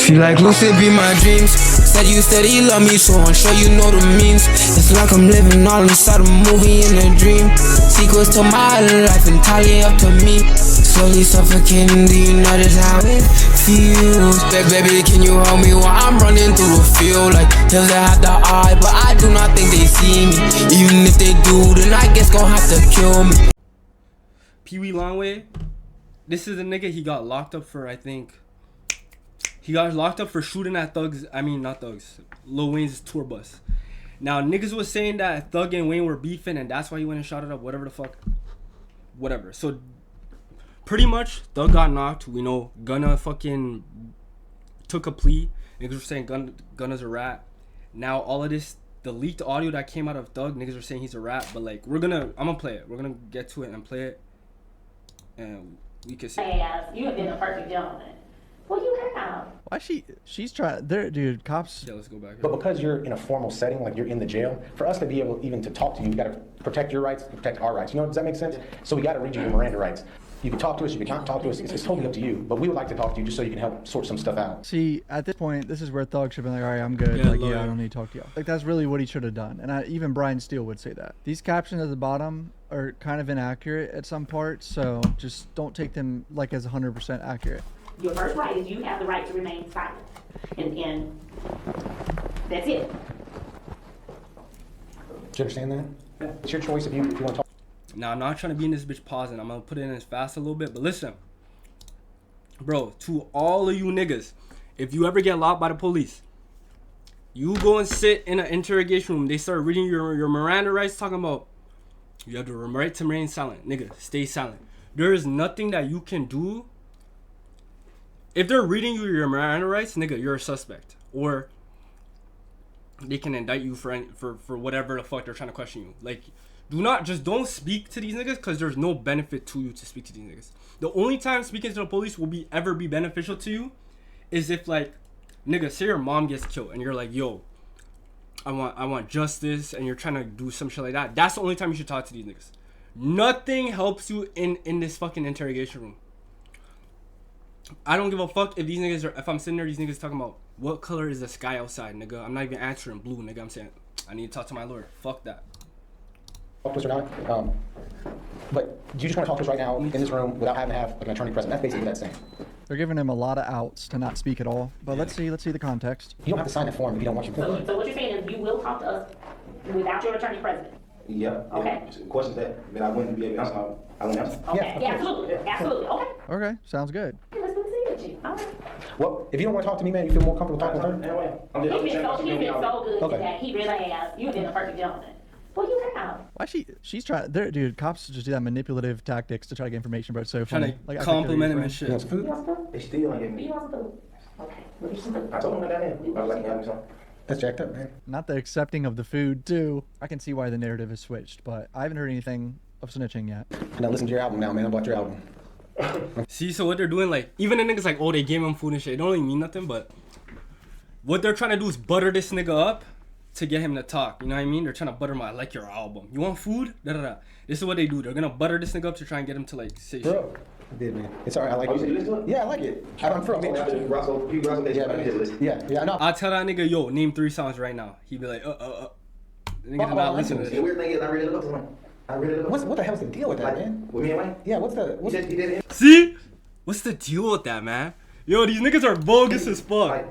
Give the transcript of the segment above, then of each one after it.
Feel like lucid be my dreams. Said you love me, so I'm sure you know the means. It's like I'm living all inside a movie in a dream. Sequels to my life entirely up to me. Slowly suffocating, do you notice how it feels? Baby, can you help me while I'm running through the field? Like hills that have the eye, but I do not think they see me. Even if they do, then I guess gon' have to kill me. Pee Wee Longway, this is a nigga, he got locked up for, I think, he got locked up for shooting at Thugs, I mean not Thugs, Lil Wayne's tour bus. Now niggas was saying that Thug and Wayne were beefing and that's why he went and shot it up, whatever the fuck, whatever. So pretty much Thug got knocked. We know Gunna fucking took a plea. Niggas were saying Gunna's a rat. Now all of this, the leaked audio that came out of Thug, niggas are saying he's a rat, but like I'm gonna play it. We're gonna get to it and play it, and we can see. You have been a perfect gentleman. What do you have? Why she's trying there, dude, cops. Yeah, let's go back. But because you're in a formal setting, like you're in the jail, for us to be able even to talk to you, we gotta protect your rights and protect our rights. You know, does that make sense? So we gotta read you your Miranda rights. You can talk to us, you can't talk to us, it's totally up to you. But we would like to talk to you just so you can help sort some stuff out. See, at this point, this is where Thug should have been like, all right, I'm good. Yeah, Like, yeah, I don't need to talk to you. Like, that's really what he should have done. And even Brian Steele would say that. These captions at the bottom are kind of inaccurate at some parts, so just don't take them like as 100% accurate. Your first right is you have the right to remain silent. And that's it. Do you understand that? Yeah. It's your choice if you want to talk. Now, I'm not trying to be in this bitch pausing. I'm going to put it in as fast a little bit. But listen, bro, to all of you niggas, if you ever get locked by the police, you go and sit in an interrogation room. They start reading your Miranda rights, talking about you have the right to remain silent. Nigga, stay silent. There is nothing that you can do. If they're reading you your Miranda rights, nigga, you're a suspect. Or they can indict you for whatever the fuck they're trying to question you. Like, don't speak to these niggas because there's no benefit to you to speak to these niggas. The only time speaking to the police will ever be beneficial to you is if, like, nigga, say your mom gets killed and you're like, yo, I want justice, and you're trying to do some shit like that. That's the only time you should talk to these niggas. Nothing helps you in this fucking interrogation room. I don't give a fuck if these niggas if I'm sitting there, these niggas talking about what color is the sky outside, nigga. I'm not even answering blue, nigga. I'm saying I need to talk to my lawyer. Fuck that. Talk to us or not. But do you just want to talk to us right now in this room without having to have like, an attorney present? That's basically what that's saying. They're giving him a lot of outs to not speak at all. But let's see the context. You don't have to sign that form if you don't want to. So what you're saying is you will talk to us without your attorney present? Yeah. Okay. Yeah. Questions that I wouldn't be able to answer, I wouldn't answer. Okay. Yeah, absolutely. Absolutely. Okay. Okay, sounds good. Let's go see with you. All right. Well, if you don't want to talk to me, man, you feel more comfortable talking with her? He's been so good Okay. that he really has. You've been a perfect gentleman. What do you have? Why she's trying there, dude, cops just do that manipulative tactics to try to get information, bro. It's so funny. Trying to like, compliment him and shit. You want some food? You want some food? They still ain't giving You me. want some food? Okay. We'll get you some food. I told them that in. I was like, you have me some. That's jacked up, man. Not the accepting of the food too. I can see why the narrative has switched, but I haven't heard anything of snitching yet. Now listen to your album now, man. I bought your album. See, so what they're doing, like, even the niggas like, oh, they gave him food and shit. It don't really mean nothing, but what they're trying to do is butter this nigga up to get him to talk. You know what I mean? They're trying to butter him. I like your album. You want food? Da da da. This is what they do. They're gonna butter this nigga up to try and get him to like say shit. Bro, I did, man. It's alright. I like Oh, it. you listen to it? Yeah, I like it. I'm from You Russell, Yeah, I know. I tell that nigga, yo, name 3 songs right now. He be like, The nigga did not listen to The this. weird thing is, I really look up to him. I really look up to him. What the hell's the deal with that, man? With me and Wayne? Yeah, what's the... He said he did it. See? What's the deal with that, man? Yo, these niggas are bogus as fuck. Like,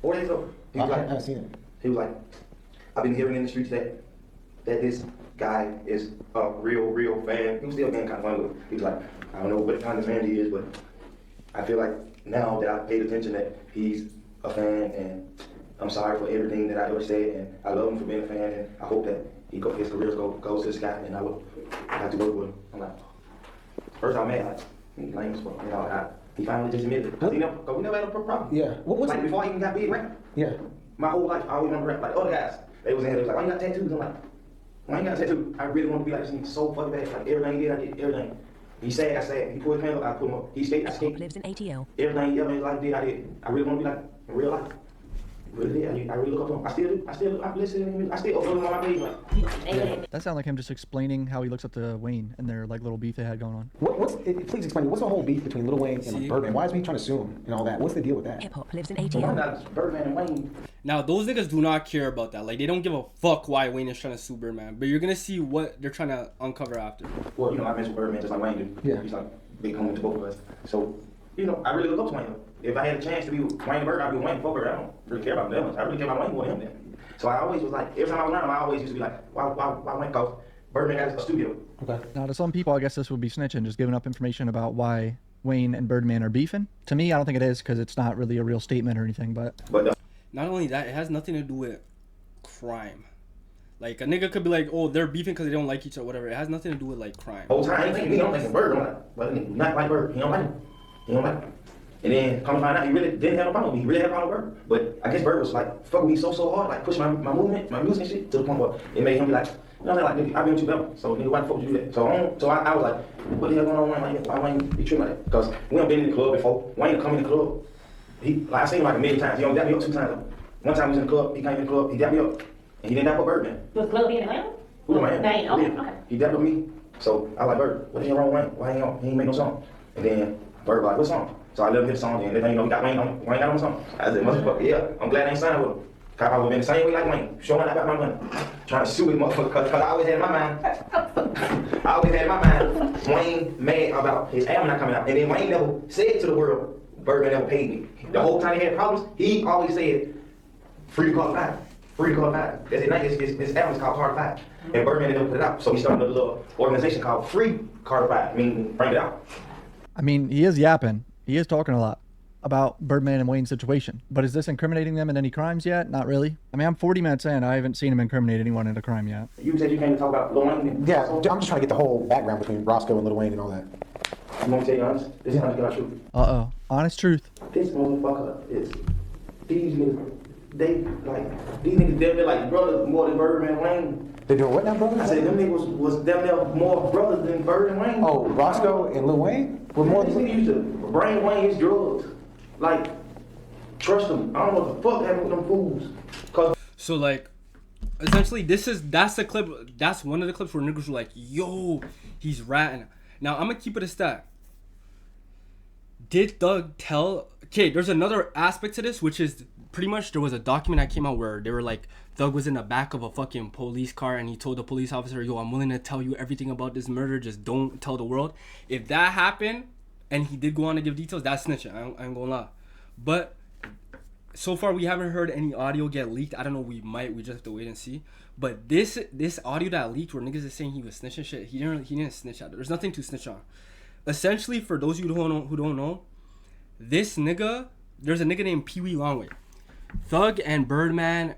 4 days ago, he was I like, haven't seen it. he was like, I've been hearing in the streets that this guy is a real fan. He was still being kind of funny with him. He was like, I don't know what kind of fan he is, but I feel like now that I've paid attention that he's a fan, and I'm sorry for everything that I ever said, and I love him for being a fan, and I hope that his career goes to the sky, and I will have to work with him. I'm like, first I'm mad, like, he's lame as fuck. You know, he finally just admitted it. Cause we never had a problem. Yeah. What's like before I even got big rap. Yeah. My whole life, I always remember rap. Like other guys, they was in there, they was like, why you got tattoos? I'm like, why you got tattoos? I really want to be like this. So fucking bad. Like everything he did, I did everything. He said, I said. He put his hands up, I put him up. He skated, I skated. Lives in ATL. Everything he ever in his life did, I did. I really want to be like in real life. Really, I really look up to him. I listen to him. I still upload him on my page. Like, That sounded like him just explaining how he looks up to Wayne and their like little beef they had going on. Please explain, what's the whole beef between Lil Wayne and Birdman? Why is he trying to sue him and all that? What's the deal with that? Hip hop lives in why ATL. not Birdman and Wayne? Now, those niggas do not care about that. Like, they don't give a fuck why Wayne is trying to sue Birdman. But you're gonna see what they're trying to uncover after. Well, you know, I mentioned Birdman just like Wayne did. Yeah. He's like big homie to both of us. So, you know, I really look up to Wayne. If I had a chance to be with Wayne Bird, I'd be with Wayne Bird. I don't really care about them. I really care about Wayne more than him then. So I always was like, every time I was around him, I always used to be like, why Wayne? Cause Birdman got a studio. Okay. Now, to some people, I guess this would be snitching, just giving up information about why Wayne and Birdman are beefing. To me, I don't think it is because it's not really a real statement or anything. But Not only that, it has nothing to do with crime. Like, a nigga could be like, oh, they're beefing because they don't like each other, whatever. It has nothing to do with, like, crime. Whole time, he don't think Bird. I'm like, well, nigga, not like Bird. He don't like him. He don't like him. And then come to find out, he really didn't have a problem with me. He really had a problem with Bird. But I guess Bird was like, fuck with me so hard, like pushing my movement, my music and shit, to the point where it made him be like, you know what I'm saying, like, nigga, I've been with you better. So, nigga, why the fuck would you do that? So I was like, what the hell going on, Wayne? Why Wayne be tripping like that? Because we done been in the club before. Wayne come in the club. Like, I seen him like a million times. He only dapped me up 2 times. One time we was in the club, he came in the club, he dapped me up. And he didn't dap up Birdman. Was Glove in Atlanta? We were in Miami. Okay. He dapped up me. So I like Bird. What the hell wrong with Wayne? Why he ain't make no song? And then Bird was like, what song? So I let him hit the song, and then you know he got Wayne got on the song. I said, motherfucker, yeah, I'm glad I ain't signed with him. Cause I would have been the same way like Wayne, showing I got my money. Trying to sue him, motherfucker, cause I always had in my mind, Wayne mad about his album not coming out. And then Wayne never said to the world, Birdman never paid me. The whole time he had problems, he always said, free to call it 5. Free to call it 5. His album's called Carter 5. And Birdman never put it out. So he started a little organization called Free Carter 5, meaning bring it out. I mean, he is yapping. He is talking a lot about Birdman and Wayne's situation. But is this incriminating them in any crimes yet? Not really. I mean, I'm 40 minutes in. I haven't seen him incriminate anyone in a crime yet. You said you came to talk about Lil Wayne? Yeah, I'm just trying to get the whole background between Roscoe and Lil Wayne and all that. You want me to tell you honest? This is honest God truth. Uh-oh. Honest truth. This motherfucker is, these niggas, these niggas, they're like brothers more than Bird and Wayne. They doing what now, brother? I said them niggas was damn near more brothers than Bird and Wayne. Oh, Roscoe and Lil Wayne were more These than... niggas used to bring Wayne his drugs. Like, trust them. I don't know what the fuck happened with them fools. Cause So, like, essentially, that's the clip. That's one of the clips where niggas were like, yo, he's ratting. Now, I'm going to keep it a stat. Did Thug tell... Okay, there's another aspect to this, which is pretty much there was a document that came out where they were like, Thug was in the back of a fucking police car and he told the police officer, yo, I'm willing to tell you everything about this murder, just don't tell the world. If that happened and he did go on to give details, that's snitching. I ain't gonna lie. But so far we haven't heard any audio get leaked. I don't know, we just have to wait and see. But this audio that leaked where niggas is saying he was snitching shit, he didn't snitch out. There's nothing to snitch on. Essentially, for those of you who don't know, this nigga, there's a nigga named Pee Wee Longway. Thug and Birdman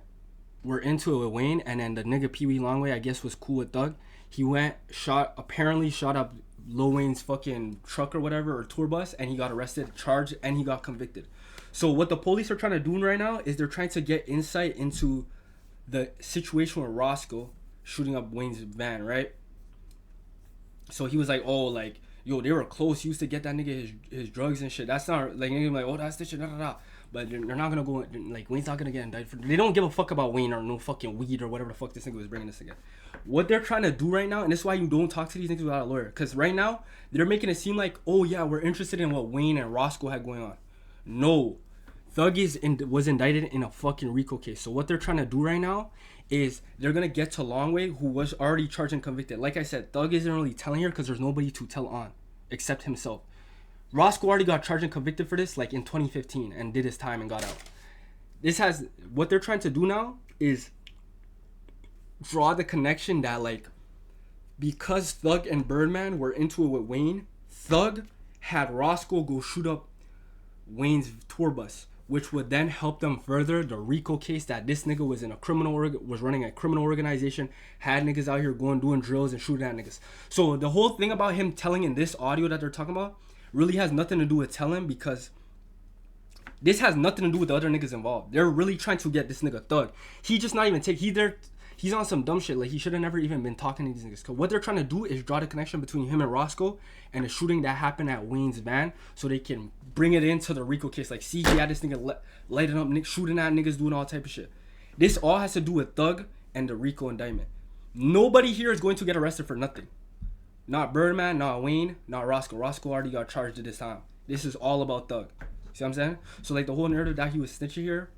were into it with Wayne, and then the nigga Pee Wee Longway, I guess, was cool with Thug. He apparently shot up Lil Wayne's fucking truck or whatever, or tour bus, and he got arrested, charged, and he got convicted. So what the police are trying to do right now is they're trying to get insight into the situation with Roscoe shooting up Wayne's van, right? So he was like, oh, like, yo, they were close. He used to get that nigga his drugs and shit. That's not, like, nigga like, oh, that's this shit, da da da. But they're not gonna go, like, Wayne's not gonna get indicted for, they don't give a fuck about Wayne or no fucking weed or whatever the fuck this nigga was bringing this again. What they're trying to do right now, and this is why you don't talk to these niggas without a lawyer, because right now, they're making it seem like, oh yeah, we're interested in what Wayne and Roscoe had going on. No. Thug was indicted in a fucking RICO case. So what they're trying to do right now is they're gonna get to Longway, who was already charged and convicted. Like I said, Thug isn't really telling here because there's nobody to tell on except himself. Roscoe already got charged and convicted for this like in 2015 and did his time and got out. What they're trying to do now is draw the connection that, like, because Thug and Birdman were into it with Wayne, Thug had Roscoe go shoot up Wayne's tour bus, which would then help them further the RICO case that this nigga was in was running a criminal organization, had niggas out here doing drills and shooting at niggas. So the whole thing about him telling in this audio that they're talking about really has nothing to do with telling, because this has nothing to do with the other niggas involved. They're really trying to get this nigga Thug. He just not even he's on some dumb shit. Like, he should have never even been talking to these niggas. Cause what they're trying to do is draw the connection between him and Roscoe and the shooting that happened at Wayne's van, so they can bring it into the RICO case. Like, see, he had this nigga lighting up, shooting at niggas, doing all type of shit. This all has to do with Thug and the RICO indictment. Nobody here is going to get arrested for nothing. Not Birdman, not Wayne, not Roscoe. Roscoe already got charged at this time. This is all about Thug. See what I'm saying? So, like, the whole narrative that he was snitching here,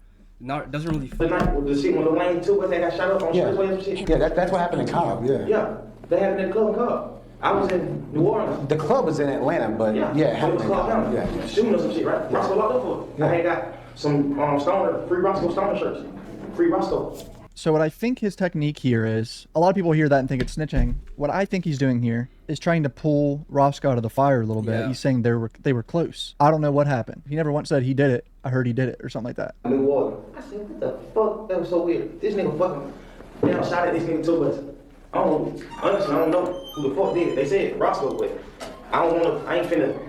doesn't really fit. The night with the shit when the Wayne too, when they got shot up on Expressway and shit. Yeah, that's what happened in Cobb, yeah. Yeah, they had it in the club in Cobb. I was in New Orleans. The club was in Atlanta, but yeah, it it happened was in locked Cobb. down. Yeah. Shooting or some shit, right? Roscoe locked up for it. Yeah. I had got some Stoner, free Roscoe Stoner shirts. Free Roscoe. So what I think his technique here is, a lot of people hear that and think it's snitching. What I think he's doing here is trying to pull Roscoe out of the fire a little bit. Yeah. He's saying they were close. I don't know what happened. He never once said he did it. I heard he did it or something like that. New Orleans. I said, what the fuck? That was so weird. This nigga fucking, damn, shot at this nigga too, but honestly, I don't know who the fuck did it. They said Roscoe, but I ain't finna.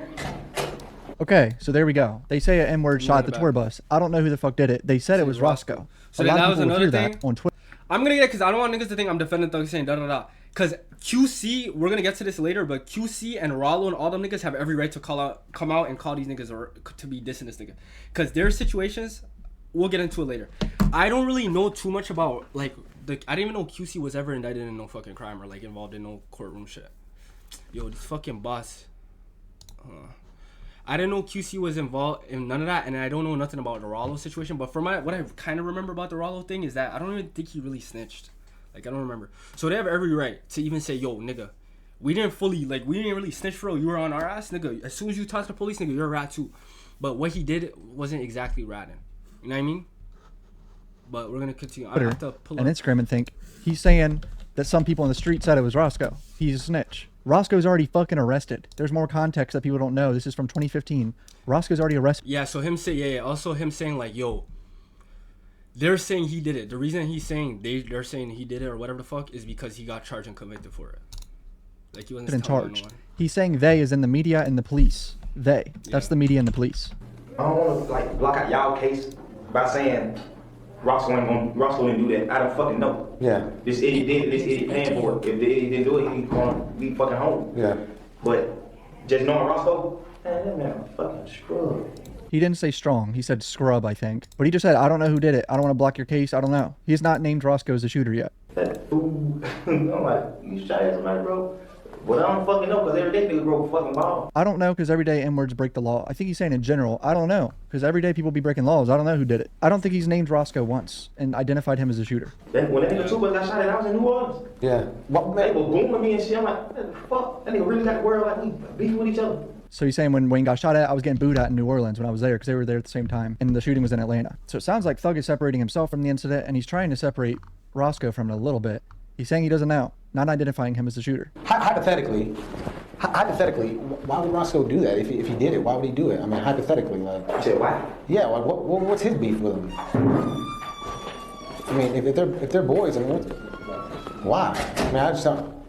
Okay, so there we go. They say an N-word shot at the tour bus. I don't know who the fuck did it. They said it was Roscoe. So a lot that of was people would another hear thing? that on Twitter. I'm gonna get it because I don't want niggas to think I'm defending Thug saying da-da-da. Because QC, we're gonna get to this later, but QC and Rollo and all them niggas have every right to come out and call these niggas or to be dissing this nigga. Because their situations, we'll get into it later. I don't really know too much about, like, I didn't even know QC was ever indicted in no fucking crime or, like, involved in no courtroom shit. Yo, this fucking boss. I didn't know QC was involved in none of that, and I don't know nothing about the Rollo situation. But for what I kind of remember about the Rollo thing is that I don't even think he really snitched. Like, I don't remember. So they have every right to even say, yo, nigga, we didn't really snitch for real. You were on our ass, nigga. As soon as you talk to the police, nigga, you're a rat too. But what he did wasn't exactly ratting. You know what I mean? But we're going to continue. I have to pull and up. Instagram and think he's saying that some people on the street said it was Roscoe. He's a snitch. Roscoe's already fucking arrested. There's more context that people don't know. This is from 2015. Roscoe's already arrested. Yeah, so him say, also him saying, like, yo, they're saying he did it. The reason he's saying they're saying he did it or whatever the fuck is because he got charged and convicted for it. Like, he wasn't In telling charge. anyone. He's saying they is in the media and the police. They. That's the media and the police. I don't want to like block out y'all case by saying Roscoe didn't do that. I don't fucking know. Yeah. This idiot did it. This idiot paying for it. If the idiot didn't do it, he's gonna be fucking home. Yeah. But just knowing Roscoe, man, that man a fucking scrub. He didn't say strong. He said scrub, I think. But he just said, I don't know who did it. I don't want to block your case. I don't know. He's not named Roscoe as the shooter yet. That fool. I'm like, you shot at somebody, bro? But I don't fucking know, because every day niggas broke a fucking law. I don't know, because every day N-words break the law. I think he's saying in general, I don't know. Because every day people be breaking laws. I don't know who did it. I don't think he's named Roscoe once and identified him as a shooter. When that nigga Tupac got shot at, I was in New Orleans. Yeah. What, They man? were booming me and shit. I'm like, what the fuck? That nigga really got the world like we beefing with each other. So he's saying when Wayne got shot at, I was getting booed at in New Orleans when I was there, because they were there at the same time. And the shooting was in Atlanta. So it sounds like Thug is separating himself from the incident, and he's trying to separate Roscoe from it a little bit. He's saying he doesn't know, not identifying him as the shooter. Hypothetically, why would Roscoe do that? If he did it, why would he do it? I mean, hypothetically, like. You said why? Yeah, like what's his beef with him? I mean, if they're boys, I mean, why? I mean, I just don't.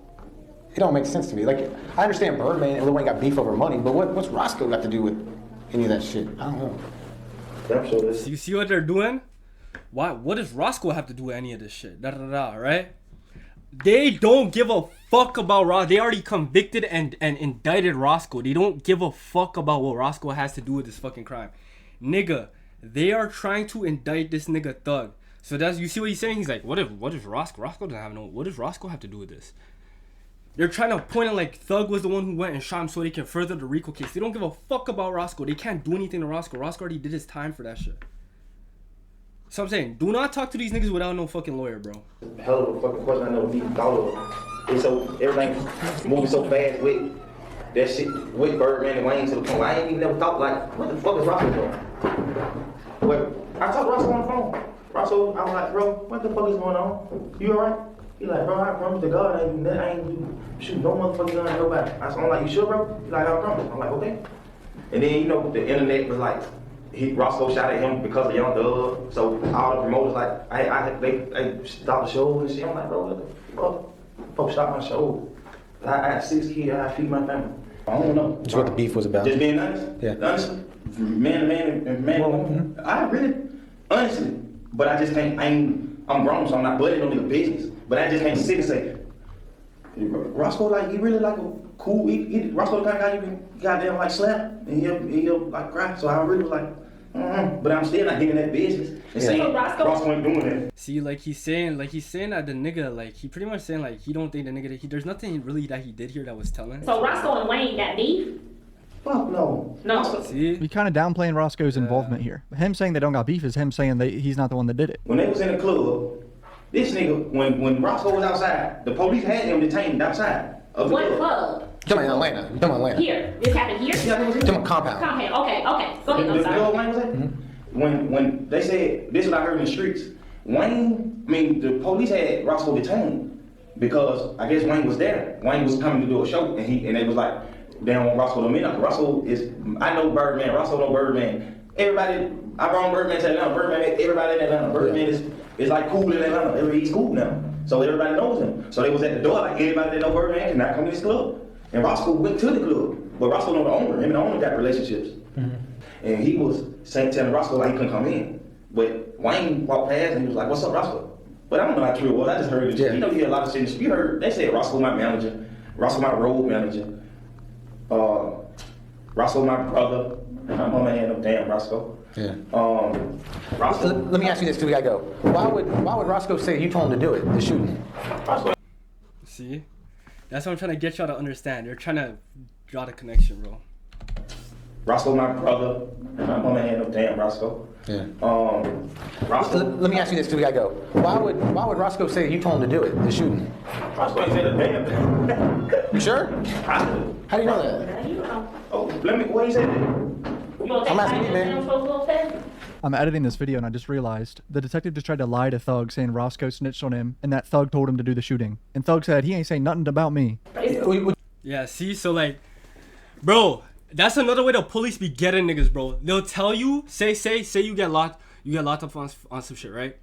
It don't make sense to me. Like, I understand Birdman and Lil Wayne got beef over money, but what's Roscoe got to do with any of that shit? I don't know. Damn sure this. You see what they're doing? Why? What does Roscoe have to do with any of this shit? Right? They don't give a fuck about Roscoe. They already convicted and indicted Roscoe. They don't give a fuck about what Roscoe has to do with this fucking crime. Nigga, they are trying to indict this nigga Thug. So you see what he's saying? He's like, what is Roscoe? Roscoe doesn't have what does Roscoe have to do with this? They're trying to point it like Thug was the one who went and shot him so they can further the RICO case. They don't give a fuck about Roscoe. They can't do anything to Roscoe. Roscoe already did his time for that shit. So I'm saying, do not talk to these niggas without no fucking lawyer, bro. Hell of a fucking question I never even thought of. It's so everything moving so fast with that shit with Birdman and Wayne to the point where I ain't even never thought like, what the fuck is Roscoe doing? But I talked to Roscoe on the phone. Roscoe, I was like, bro, what the fuck is going on? You alright? He like, bro, I promise to God I ain't shoot no motherfucking gun at nobody. I'm like, you sure, bro? He like, I promise. I'm like, okay. And then the internet was like, Roscoe shot at him because of Young Thug. So all the promoters like, they stopped the show and shit. I'm like, bro, what the fuck? Folks stopped my show. I had 6 kids. I feed my family. I don't know. That's what the beef was about. Just being honest. Yeah. Honestly, man to man and man to woman. I really, honestly, but I just ain't I'm grown, so I'm not butting no nigga business. But I just can't sit and say, Roscoe, like, he really like a cool, Roscoe the kind of guy you can goddamn like slap, and he'll like cry. So I really was like, but I'm still not getting that business. And saying Roscoe ain't doing that. See, like he's saying that the nigga, like he pretty much saying like he don't think the nigga there's nothing really that he did here that was telling. So Roscoe and Wayne got beef? Fuck no. No. See? We kind of downplaying Roscoe's involvement here. Him saying they don't got beef is him saying that he's not the one that did it. When they was in the club, this nigga, when Roscoe was outside, the police had him detained outside of the What club? Come on, Atlanta. Come on, Atlanta. Here. This happened here? Yeah, it was Come on, compound. Okay. Go ahead. I'm the sorry. club Wayne was at? When they said, this is what I heard in the streets, the police had Roscoe detained because I guess Wayne was there. Wayne was coming to do a show, and they was like, they don't want Roscoe to meet up. Roscoe is, I know Birdman, Roscoe know Birdman. Everybody, I brought Birdman to Atlanta. Birdman, everybody in Atlanta. Birdman is like cool in Atlanta. He's cool now. So everybody knows him. So they was at the door like, anybody that know Birdman cannot come to this club. And Roscoe went to the club. But Roscoe know the owner. Him and the owner got relationships. And he was telling Roscoe like he couldn't come in. But Wayne walked past and he was like, what's up, Roscoe? But I don't know how true it was. I just heard it. You know, you hear a lot of shit. You heard, they said Roscoe my manager. Roscoe my road manager. Roscoe my brother. My mama had no damn Roscoe. Yeah. Roscoe. Let me ask you this, because we gotta go. Why would Roscoe say you told him to do it, the shooting? Roscoe. See? That's what I'm trying to get y'all to understand. They're trying to draw the connection, bro. Roscoe my brother. My mama had no damn Roscoe. Yeah. Roscoe. Let me ask you this, because we gotta go. Why would Roscoe say you told him to do it, the shooting? Roscoe ain't said a damn thing. You sure? How do you know that? You know. Oh, what he said? You gonna I'm take asking you, man. I'm editing this video and I just realized the detective just tried to lie to Thug saying Roscoe snitched on him and that Thug told him to do the shooting. And Thug said he ain't saying nothing about me. Yeah, see, so like, bro, that's another way the police be getting niggas, bro. They'll tell you, say you get locked up on some shit, right?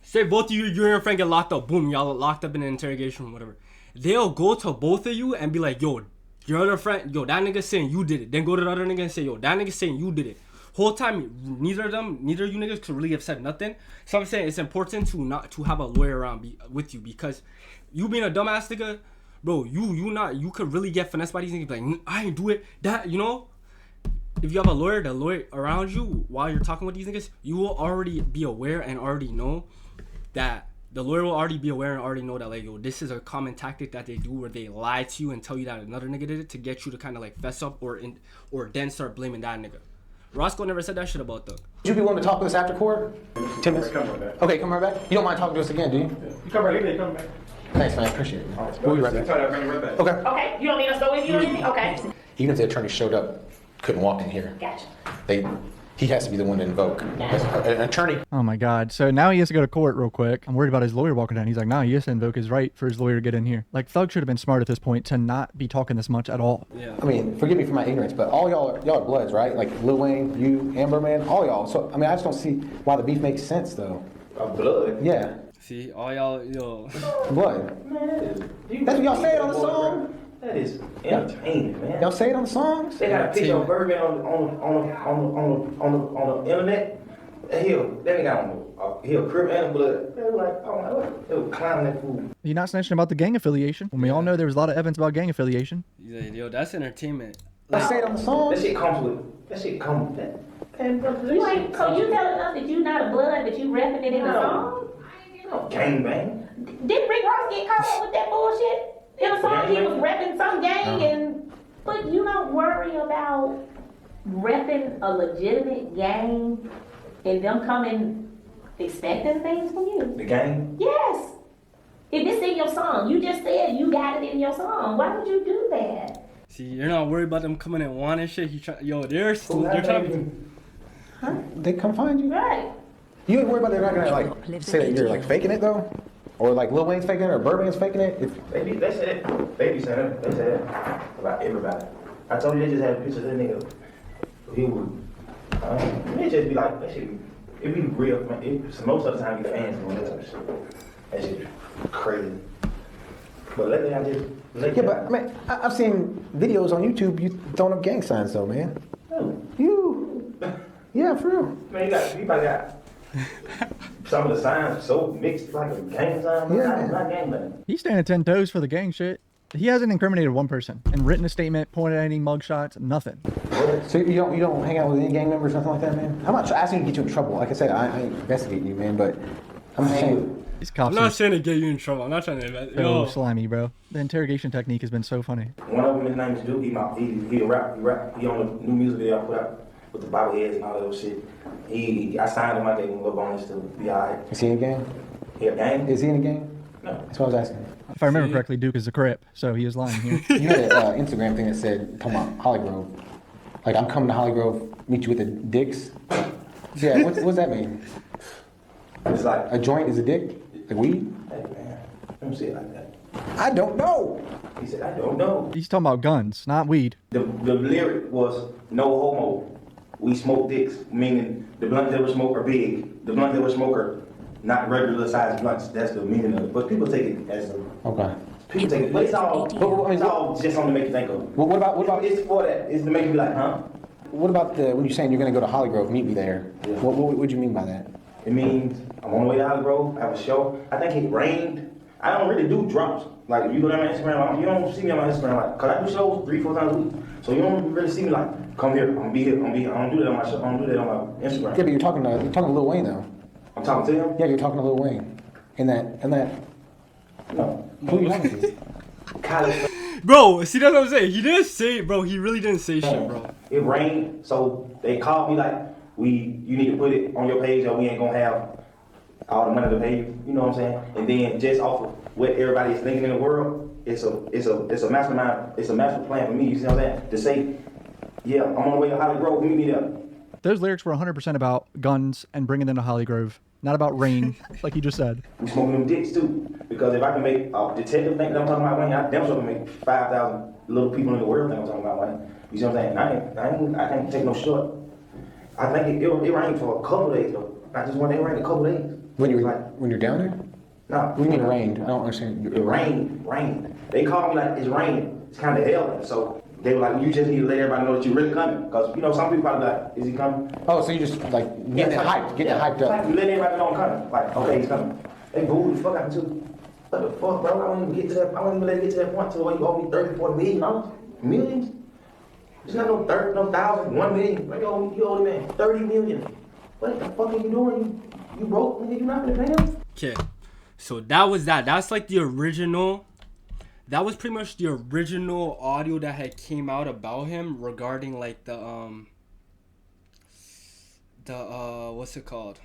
Say both of you and your friend get locked up, boom, y'all locked up in an interrogation or whatever. They'll go to both of you and be like, yo, your other friend, yo, that nigga saying you did it. Then go to the other nigga and say, yo, that nigga saying you did it. Whole time, neither of you niggas could really have said nothing. So I'm saying it's important to have a lawyer around with you, because you being a dumbass nigga, bro, you could really get finessed by these niggas. Like, I ain't do it. That, you know, if you have the lawyer around you while you're talking with these niggas, you will already be aware and already know that. The lawyer will already be aware and already know that, like, yo, this is a common tactic that they do where they lie to you and tell you that another nigga did it to get you to kind of like fess up or then start blaming that nigga. Roscoe never said that shit about Thug. Would you be willing to talk with us after court? 10 minutes? Come right back. Okay, come right back. You don't mind talking to us again, do you? You come right in, come back. Thanks, man. Appreciate it. We'll be right back. Okay. Okay, you don't need us to go with you or anything? Okay. Even if the attorney showed up, couldn't walk in here. Gotcha. He has to be the one to invoke. An attorney. Oh my God. So now he has to go to court real quick. I'm worried about his lawyer walking down. He's like, nah, he has to invoke his right for his lawyer to get in here. Like, Thug should have been smart at this point to not be talking this much at all. Yeah. I mean, forgive me for my ignorance, but all y'all are bloods, right? Like Lil Wayne, you, Amber Man, all y'all. So, I mean, I just don't see why the beef makes sense, though. Blood? Yeah. See, all y'all, yo. Blood. Man, That's what y'all say it on the song. That is entertaining, man. Y'all say it on the songs? They got a picture of Birdman on the internet. And then they got he'll crib and blood. They were like, oh my God, they were climbing that fool. You're not snitching about the gang affiliation. When we all know there was a lot of evidence about gang affiliation. He's like, yo, that's entertainment. Y'all say it on the song? That shit comes with that. And You ain't, so you telling us that you not a blood, but you repping it in the song? No, gang bang. Didn't Rick Ross get caught up with that bullshit? In a song, he was repping some gang, but you don't worry about repping a legitimate gang and them coming expecting things from you. The gang? Yes. If it's in your song, you just said you got it in your song. Why would you do that? See, you're not worried about them coming and wanting shit. They're trying to be. Huh? They come find you? Right. You ain't worried about they're not gonna like say that you're like faking it though? Or like Lil Wayne's faking it or Birdman's faking it? They said it. They said it about everybody. I told you they just had pictures of that nigga. He would. They just be like, that shit. It be real, man. Most of the time, be fans doing that type of shit. That shit crazy. But lately, I just. Yeah, but man, I've seen videos on YouTube you throwing up gang signs though, man. Who? You. Yeah, for real. Man, you probably got Some of the signs are so mixed, like a gang sign. Yeah. Not gang bang. He's standing 10 toes for the gang shit. He hasn't incriminated one person and written a statement, pointed at any mugshots, nothing. So you don't hang out with any gang members, nothing like that, man? I'm not asking you to get you in trouble. Like I said, I ain't investigating you, man, but I'm just saying. These cops I'm not are trying to get you in trouble. I'm not trying to. so Yo, slimy, bro. The interrogation technique has been so funny. One of them, his name is Duke. He a rap. He on the new music video I put out with the bobbleheads and all that little shit. I signed him. I gave him a little bonus to be alright. Is he in a gang? He a gang? Is he in a gang? No. That's what I was asking. If I remember correctly, Duke is a Crip, so he is lying here. You had an Instagram thing that said, talking about Hollygrove. Like, I'm coming to Hollygrove, meet you with the dicks. Yeah, what's that mean? It's like, A joint is a dick? Like weed? hey man, let me say it like that. I don't know. He said, I don't know. He's talking about guns, not weed. The lyric was no homo. We smoke dicks, meaning the blunts that we smoke are big. The blunts that we smoke are not regular sized blunts. That's the meaning of it. But people take it as a, Okay. people take it. But it's all just something to make you think of. What about It's for that. It's to make you be like, huh? what about when you're saying you're gonna go to Hollygrove, meet me there? Yeah. What do you mean by that? It means I'm on the way to Hollygrove. I have a show. I think it rained. I don't really do drops. Like if you go to my Instagram, you don't see me on my Instagram like, cause I do shows 3-4 times a week. So you don't really see me like, come here, I'm gonna be here, I'm gonna be here. I don't do that on my show. I don't do that on my Instagram. Yeah, but you're talking to Lil Wayne though. I'm talking to him. Yeah, you're talking to Lil Wayne. In that. No. Who are you talking to? College. bro, see that's what I'm saying. He didn't say, bro. He really didn't say shit, bro. It rained, so they called me like, you need to put it on your page or we ain't gonna have all the money to pay you. You know what I'm saying? And then just off of what everybody is thinking in the world, it's a mastermind. It's a master plan for me. You see what I'm saying? To say, yeah, I'm on the way to Hollygrove. Meet me there. Those lyrics were 100% about guns and bringing them to Hollygrove, not about rain, like he just said. We smoking them dicks too. Because if I can make a detective think that I'm talking about Wayne, I damn sure can make 5,000 little people in the world think I'm talking about Wayne. You see what I'm saying? I can't take no short. I think it rained for a couple days though. Not just one day, it rained a couple days. When you're down there? No. What do you mean rained? I don't understand. It rained. They called me like, it's raining. It's kind of hell. So they were like, you just need to let everybody know that you're really coming. Because, you know, some people probably like, is he coming? Oh, so you just like getting it hyped Like, up. you let everybody know I'm coming. Like, okay, he's coming. They booed the fuck out of me too. What the fuck, bro? I won't even get to that. I won't even let it get to that point to where you owe me $30-40 million. Millions? It's not no 30, no thousand, 1 million. Like, you owe the man 30 million. What the fuck are you doing? You broke, nigga. You not gonna pay him? Okay, so that was that. That's like the original. That was pretty much the original audio that had came out about him regarding like the what's it called?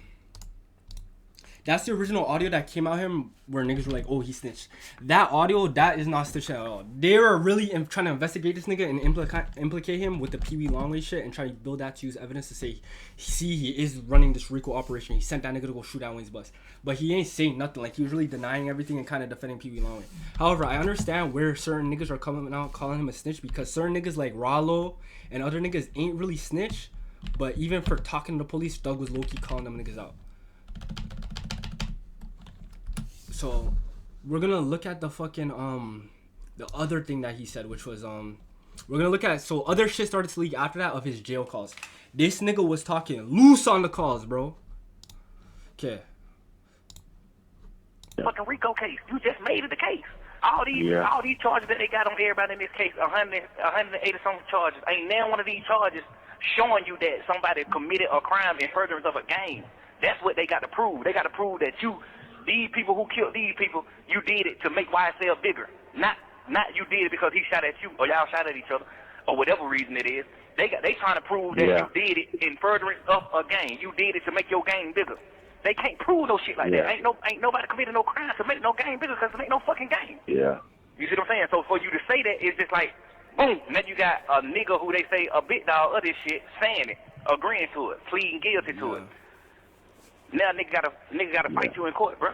That's the original audio that came out him where niggas were like, oh, he snitched. That audio, that is not snitching at all. They were really trying to investigate this nigga and implicate him with the Pee Wee Longway shit and try to build that to use evidence to say, see, he is running this RICO operation. He sent that nigga to go shoot at Wayne's bus. But he ain't saying nothing. Like, he was really denying everything and kind of defending Pee Wee Longway. However, I understand where certain niggas are coming out calling him a snitch because certain niggas like Rollo and other niggas ain't really snitch. But even for talking to the police, Doug was low-key calling them niggas out. So we're gonna look at the fucking the other thing that he said, which was we're gonna look at, so other shit started to leak after that of his jail calls. This nigga was talking loose on the calls, bro. Okay. Fucking RICO case. You just made it the case. All these charges that they got on everybody in this case, 180 something charges. Ain't now one of these charges showing you that somebody committed a crime in furtherance of a gang. That's what they got to prove. They got to prove that these people who killed these people, you did it to make YSL bigger. Not you did it because he shot at you or y'all shot at each other or whatever reason it is. They trying to prove that you did it in furtherance of a gang. You did it to make your gang bigger. They can't prove no shit like that. Ain't nobody committed no crime to make no gang bigger because there ain't no fucking gang. Yeah. You see what I'm saying? So for you to say that, it's just like, boom, and then you got a nigga who they say a big dog of this shit saying it, agreeing to it, pleading guilty to it. Now nigga gotta fight you in court, bro.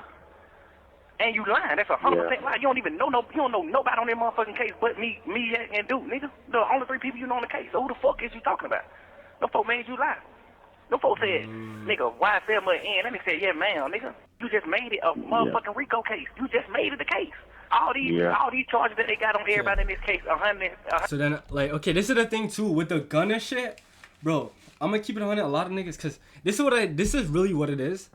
And you lying. That's 100% lie. You don't even know you don't know nobody on that motherfucking case but me and Duke, nigga. The only 3 people you know on the case. So who the fuck is you talking about? No folk made you lie. No folk said, nigga, YSL must end. That nigga said, yeah, man, nigga. You just made it a motherfucking RICO case. You just made it the case. All these charges that they got on everybody in this case, 100. So then, like, okay, this is the thing too with the Gunna shit, bro. I'm gonna keep it on it. A lot of niggas, cause this is really what it is.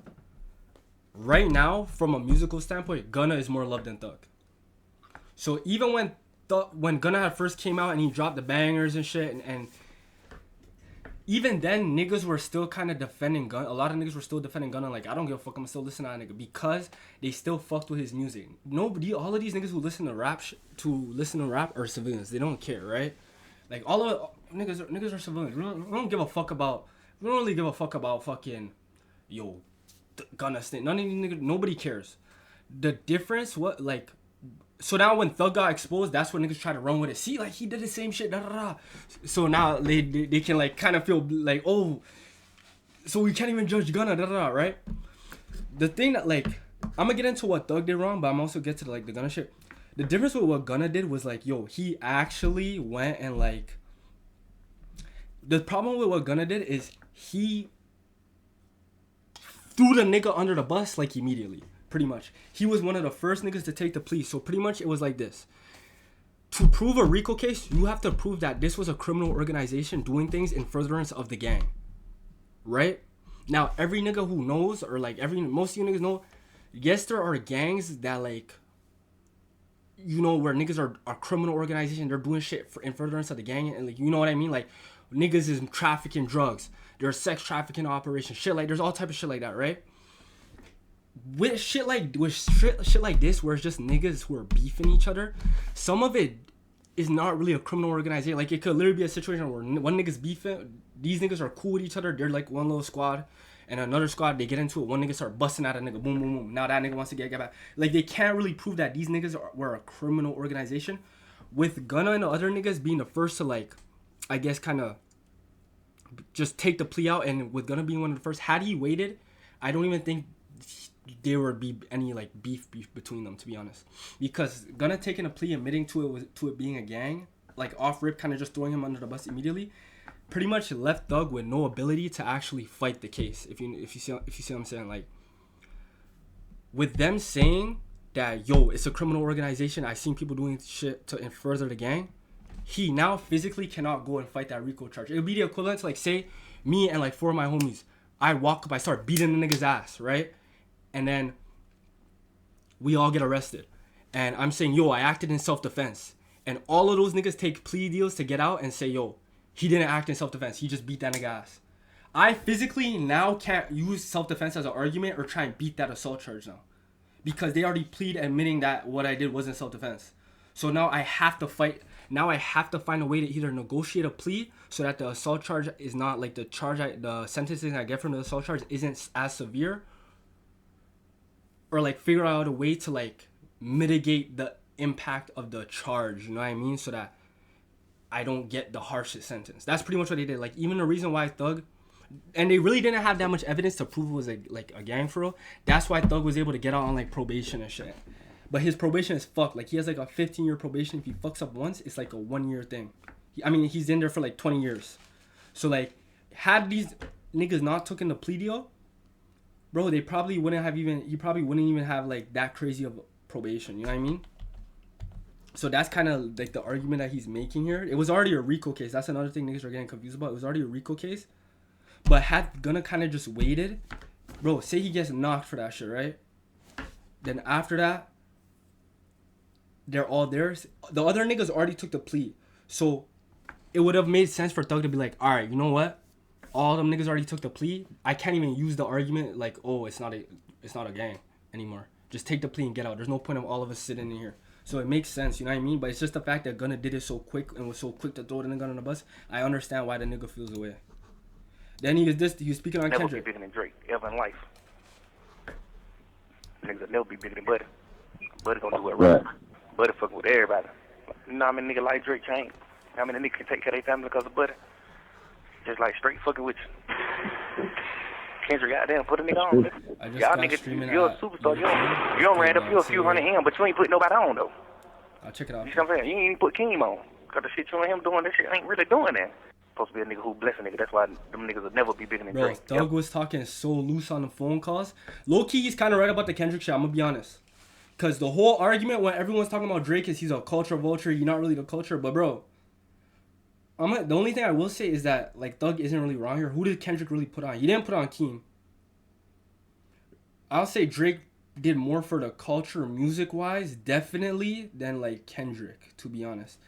Right now, from a musical standpoint, Gunna is more loved than Thug. So even when Gunna had first came out and he dropped the bangers and shit, and even then niggas were still kind of defending Gunna. A lot of niggas were still defending Gunna. Like, I don't give a fuck, I'm still listening to that nigga, because they still fucked with his music. Nobody, all of these niggas who listen to rap are civilians. They don't care, right? Like, all of niggas are civilians. We don't give a fuck about. We don't really give a fuck about fucking Gunna snitch. None of these niggas. Nobody cares. The difference, so now when Thug got exposed, that's when niggas try to run with it. See, like, he did the same shit. Da, da, da. So now they can like kind of feel like, oh, so we can't even judge Gunna. Da, da, da, right? The thing that, like, I'm gonna get into what Thug did wrong, but I'm also get to the Gunna shit. The difference with what Gunna did was like, he actually went and like. The problem with what Gunna did is he threw the nigga under the bus like immediately. Pretty much. He was one of the first niggas to take the plea. So pretty much it was like this. To prove a RICO case, you have to prove that this was a criminal organization doing things in furtherance of the gang. Right? Now, every nigga who knows, or like most of you niggas know, yes, there are gangs that like, where niggas are criminal organization. They're doing shit in furtherance of the gang. And like, you know what I mean? Like, niggas is trafficking drugs. There's sex trafficking operations. Shit like, there's all type of shit like that, right? With shit like this, where it's just niggas who are beefing each other, some of it is not really a criminal organization. Like, it could literally be a situation where one nigga's beefing, these niggas are cool with each other, they're like one little squad, and another squad, they get into it, one nigga start busting at a nigga, boom, boom, boom, now that nigga wants to get back. Like, they can't really prove that these niggas were a criminal organization. With Gunna and the other niggas being the first to, like, I guess kind of just take the plea out, and with Gunna being one of the first, had he waited, I don't even think there would be any like beef between them, to be honest, because Gunna taking a plea, admitting to it being a gang, like off rip, kind of just throwing him under the bus immediately, pretty much left Thug with no ability to actually fight the case. If you see what I'm saying, like, with them saying that it's a criminal organization, I seen people doing shit to further the gang, he now physically cannot go and fight that RICO charge. It would be the equivalent to, like, say me and like 4 of my homies, I walk up, I start beating the nigga's ass, right? And then we all get arrested. And I'm saying, I acted in self-defense. And all of those niggas take plea deals to get out and say, he didn't act in self-defense. He just beat that nigga ass. I physically now can't use self-defense as an argument or try and beat that assault charge now. Because they already plead admitting that what I did wasn't self-defense. So now I have to fight. Now I have to find a way to either negotiate a plea so that the assault charge is not like the sentencing I get from the assault charge isn't as severe, or like figure out a way to like mitigate the impact of the charge, you know what I mean? So that I don't get the harshest sentence. That's pretty much what they did. Like, even the reason why Thug, and they really didn't have that much evidence to prove it was like a gang for real. That's why Thug was able to get out on like probation and shit. But his probation is fucked. Like, he has like a 15-year probation. If he fucks up once, it's like a 1-year thing. He's in there for like 20 years. So like, had these niggas not taken the plea deal, bro, he probably wouldn't even have like that crazy of probation, you know what I mean? So that's kind of like the argument that he's making here. It was already a RICO case. That's another thing niggas are getting confused about. It was already a RICO case. But had Gunna kind of just waited, bro, say he gets knocked for that shit, right? Then after that, they're all there. The other niggas already took the plea. So it would have made sense for Thug to be like, all right, you know what? All them niggas already took the plea. I can't even use the argument like, it's not a gang anymore. Just take the plea and get out. There's no point of all of us sitting in here. So it makes sense, you know what I mean? But it's just the fact that Gunna did it so quick and was so quick to throw the nigga on the bus. I understand why the nigga feels away. Then he was speaking on never Kendrick. Never be bigger than Drake, ever in life. Niggas will never be bigger than Buddy. Buddy gonna do it right. Buddy fucking with everybody. You know how many niggas like Drake change? How many niggas can take care of their family because of Buddy? Just like straight fucking with you. Kendrick, goddamn, put a nigga on. Y'all niggas, you're a superstar. You don't ran up a few hundred him, but you ain't put nobody on though. I'll check it out. You know what I'm saying? You ain't even put Keem on. Cause the shit you and him doing, this shit ain't really doing that. Supposed to be a nigga who bless a nigga. That's why them niggas will never be bigger than Drake. Thug was talking so loose on the phone calls. Low key, he's kind of right about the Kendrick shit. I'm gonna be honest. Cause the whole argument when everyone's talking about Drake is he's a culture vulture. You're not really the culture, but bro, The only thing I will say is that like Thug isn't really wrong here. Who did Kendrick really put on? He didn't put on Keem. I'll say Drake did more for the culture music wise, definitely, than like Kendrick, to be honest.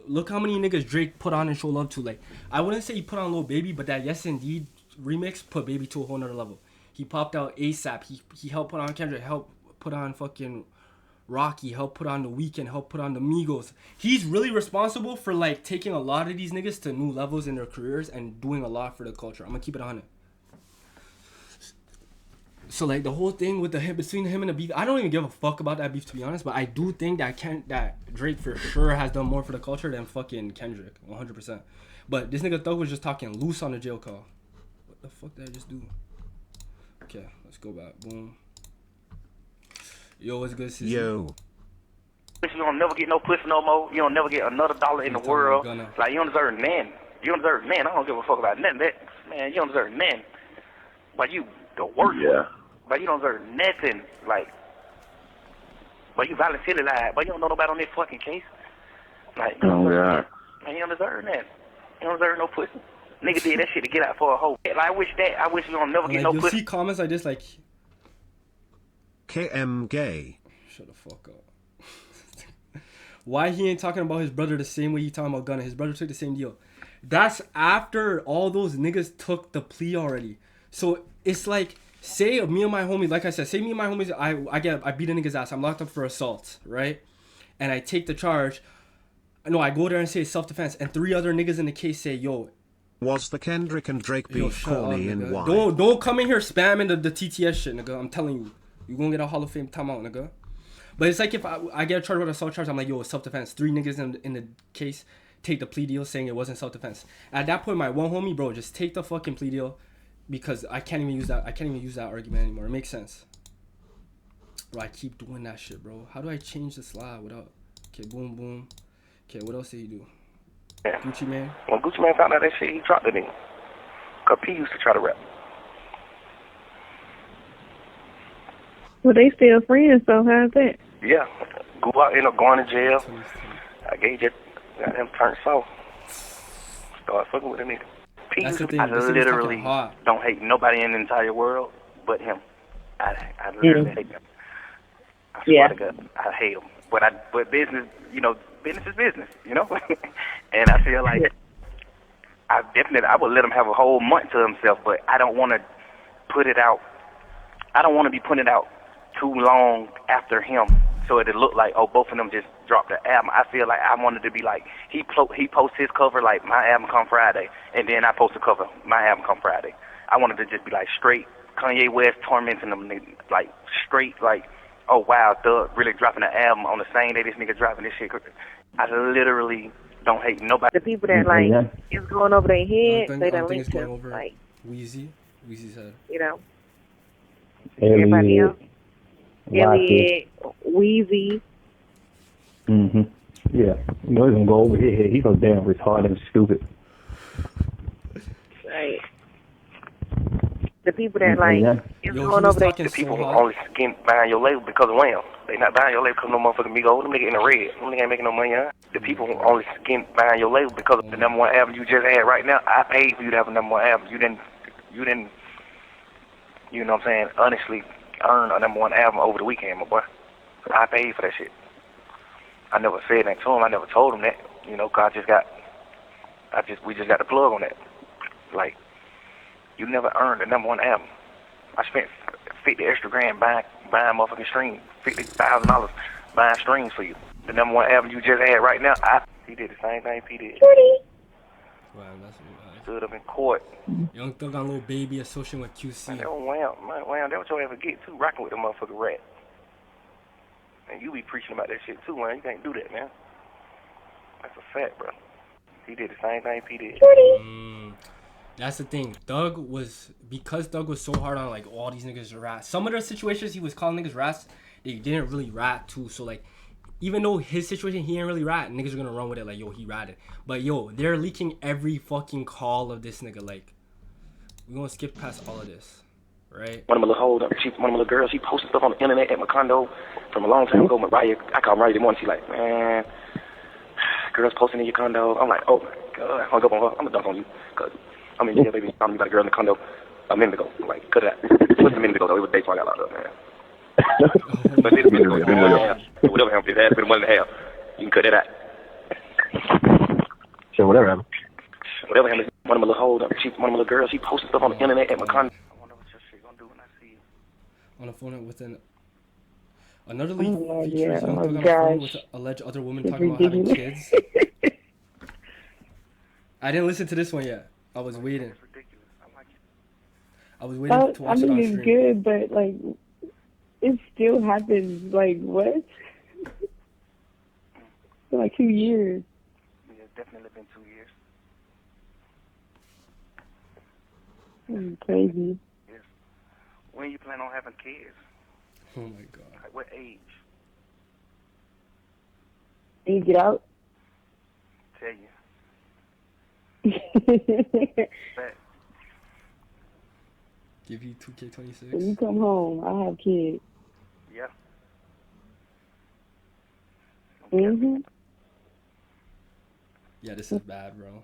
Look how many niggas Drake put on and show love to. Like, I wouldn't say he put on Lil Baby, but that Yes Indeed remix put Baby to a whole nother level. He popped out ASAP. He helped put on Kendrick, helped put on fucking Rocky, helped put on The Weeknd, helped put on the Migos. He's really responsible for like taking a lot of these niggas to new levels in their careers and doing a lot for the culture. I'm gonna keep it 100. So like the whole thing with between him and the beef, I don't even give a fuck about that beef, to be honest. But I do think that Drake for sure has done more for the culture than fucking Kendrick, 100%. But this nigga Thug was just talking loose on the jail call. What the fuck did I just do? Okay, let's go back. Boom. Yo, what's good, sis? You don't never get no pussy no more. You don't never get another dollar in the world. Like, you don't deserve nothing. You don't deserve nothing. I don't give a fuck about nothing. Man, you don't deserve nothing. But you the worst. Yeah. But you don't deserve nothing. Like, but you voluntarily lied. But you don't know nobody on this fucking case. Like, you don't deserve man, you don't deserve that. You don't deserve no pussy. Nigga did that shit to get out for a hoe. Like, I wish you don't never get no you'll pussy. See comments like this, like KM gay. Shut the fuck up. Why he ain't talking about his brother the same way he talking about Gunna? His brother took the same deal. That's after all those niggas took the plea already. So it's like, say me and my homies, like I said, say me and my homies, I beat a nigga's ass. I'm locked up for assault, right? And I take the charge. No, I go there and say self-defense, and 3 other niggas in the case say, yo. Was the Kendrick and Drake beef corny and why? Don't come in here spamming the TTS shit, nigga. I'm telling you. You gonna get a Hall of Fame timeout, nigga. But it's like if I get a charge with assault charge, I'm like, yo, it's self-defense. 3 niggas in the case take the plea deal saying it wasn't self-defense. At that point, my one homie, bro, just take the fucking plea deal because I can't even use that argument anymore. It makes sense. Bro, I keep doing that shit, bro. How do I change the slide without... Okay, boom, boom. Okay, what else did he do? Yeah. Gucci Mane? When Gucci Mane found out that shit, he dropped it in. Cause P used to try to rap. Well, they still friends, so how's that? Yeah. Ended up going to jail. I gave you him turned soft. Start fucking with a nigga. P used to, I literally don't hate nobody in the entire world but him. I literally hate him. I swear to God, I hate him. But business, business is business, And I feel like I would let him have a whole month to himself, but I don't want to put it out. I don't want to be putting it out too long after him, so it'd look like, oh, both of them just dropped the album. I feel like I wanted to be like, he posts his cover like, my album come Friday, and then I post the cover, my album come Friday. I wanted to just be like straight Kanye West tormenting them, like straight like, oh wow, Thug really dropping an album on the same day this nigga dropping this shit. I literally don't hate nobody. The people that like it's going over their head, they don't link to like Wheezy's head. Everybody else. Elliot, Wheezy. Yeah. He's gonna go over his head. He's so damn retarded and stupid. Right. The people that like it's going over there. The people only getting behind your label because of Wham. They not behind your label because no motherfucking Migos. Them nigga in the red. Them nigga ain't making no money, huh? The people only getting behind your label because of the #1 album you just had right now. I paid for you to have a #1 album. You didn't, you know what I'm saying, honestly earn a #1 album over the weekend, my boy. I paid for that shit. I never said that to him. I never told him that, cause we just got the plug on that. Like, you never earned a #1 album. I spent $50 extra grand buying motherfucking streams, $50,000 buying streams for you. The #1 album you just had right now, he did the same thing P did. Wow, that's stood up in court. Young Thug on Lil Baby associating with QC. Man, Wham, that's what you ever get too, rocking with the motherfucking rat. And you be preaching about that shit too, man. You can't do that, man. That's a fact, bro. He did the same thing P did. That's the thing. Because Thug was so hard on like all these niggas are rats. Some of the situations he was calling niggas rats, they didn't really rat too. So like, even though his situation he ain't really rat, niggas are gonna run with it like, yo, he ratted. But yo, they're leaking every fucking call of this nigga. Like, we gonna skip past all of this, right? One of my little girls, she posted stuff on the internet at my condo from a long time ago. Mariah, I called Mariah this morning. She like, man, girls posting in your condo. I'm like, oh my I hung up on her. I'm gonna dunk on you, cause I'm in jail, baby. I'm about a girl in the condo a minute ago. Like, cut it out. It wasn't a minute ago though. It was a day before I got locked up, man. But it's been a month and a half. So whatever happened, it has been a month and a half. You can cut that out. So whatever happened. Whatever happened, one of my little hoes, one of my little girls, she posted stuff on the internet at my condo. I wonder what your shit gonna do when I see you. On the phone with another leak features yeah. young thug on the gosh. phone with alleged other women talking about having kids. I didn't listen to this one yet. I was waiting. It's ridiculous. I like it. I was waiting to watch it on it's stream. good, but like, it still happens. Like, what? For like 2 years. Yeah, it's definitely been 2 years. It's crazy. Yes. When you plan on having kids? Oh my god. Like, what age? Can you get out? Tell you. But Give you 2K26. When you come home, I have kids. yeah. Mm-hmm. Yeah, this is bad, bro.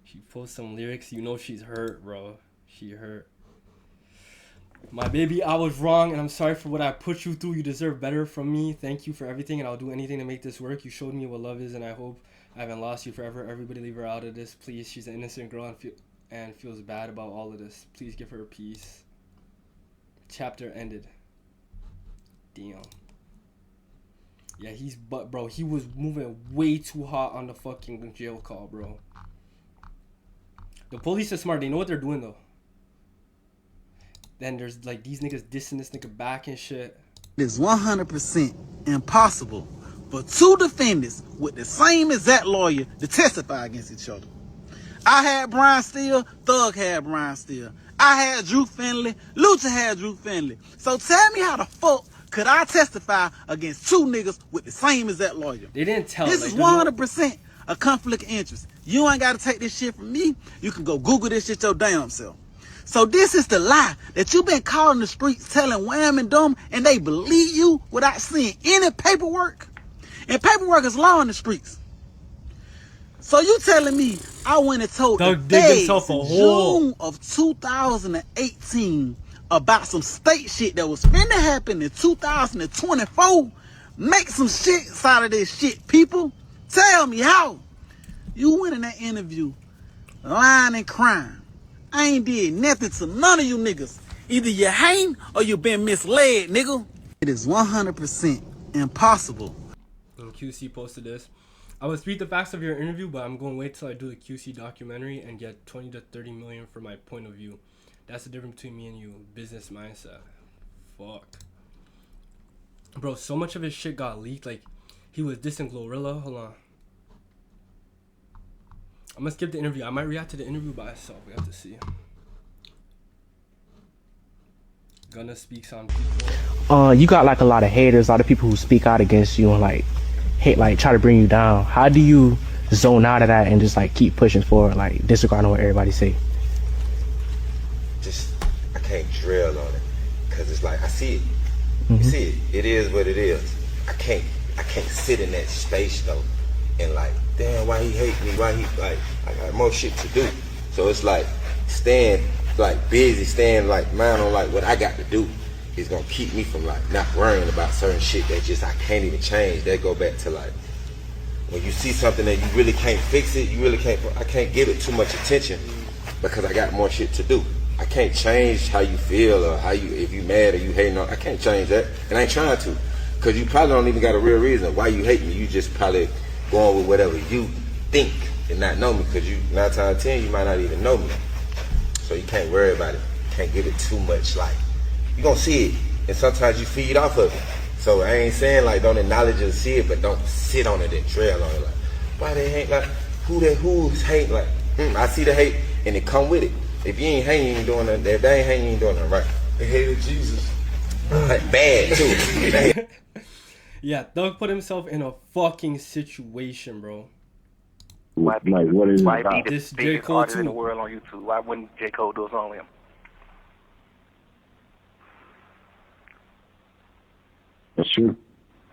She posts some lyrics. You know she's hurt, bro. She hurt. My baby, I was wrong, and I'm sorry for what I put you through. You deserve better from me. Thank you for everything, and I'll do anything to make this work. You showed me what love is, and I hope I haven't lost you forever. Everybody leave her out of this, please. She's an innocent girl and feels bad about all of this. Please give her a peace. Chapter ended. Damn. Yeah, bro, he was moving way too hot on the fucking jail call, bro. The police are smart. They know what they're doing, though. Then there's like these niggas dissing this nigga back and shit. It is 100% impossible for two defendants with the same exact lawyer to testify against each other. I had Brian Steele, Thug had Brian Steele. I had Drew Finley, Lucha had Drew Finley. So tell me how the fuck could I testify against two niggas with the same exact lawyer? They didn't tell. This is 100% a conflict of interest. You ain't got to take this shit from me. You can go Google this shit your damn self. So this is the lie that you've been calling the streets telling wham and dumb, and they believe you without seeing any paperwork. And paperwork is law in the streets. So you telling me I went and told the feds in June of 2018 about some state shit that was finna happen in 2024? Make some shit out of this shit, people. Tell me how. You went in that interview lying and crying. I ain't did nothing to none of you niggas. Either you hang or you been misled, nigga. It is 100% impossible. And QC posted this. I will read the facts of your interview, but I'm going to wait till I do the QC documentary and get 20 to 30 million for my point of view. That's the difference between me and you. Business mindset. Fuck. Bro, so much of his shit got leaked. Like, he was dissing Glorilla. Hold on. I'm gonna skip the interview. I might react to the interview by itself. We have to see. Gunna speaks on people. You got like a lot of haters, a lot of people who speak out against you and like hate, like try to bring you down. How do you zone out of that and just like keep pushing forward, like disregarding what everybody say? Just I can't drill on it because it's like I see it. You see it. It is what it is. I can't sit in that space though and like, damn, why he hate me? Why he like? I got more shit to do. So it's like staying like busy, staying like mind on like what I got to do is gonna keep me from like not worrying about certain shit that just I can't even change. That go back to like when you see something that you really can't fix it, you really can't. I can't give it too much attention because I got more shit to do. I can't change how you feel or how you if you mad or you hating on. I can't change that, and I ain't trying to, because you probably don't even got a real reason why you hate me. You just probably going with whatever you think and not know me, because you 9 times out of 10 you might not even know me. So you can't worry about it. Can't give it too much. Like you gonna see it, and sometimes you feed off of it. So I ain't saying like don't acknowledge it or see it, but don't sit on it and trail on it. Like why they hate? Like who's hate? Like I see the hate and it come with it. If you ain't hating, you ain't doing nothing. If they ain't hating, you ain't doing nothing right. They hated Jesus. Like bad too. Yeah, Thug put himself in a fucking situation, bro. Why be the this J. biggest Cole artist in too? the world on YouTube? Why wouldn't J. Cole do a song with him? That's true.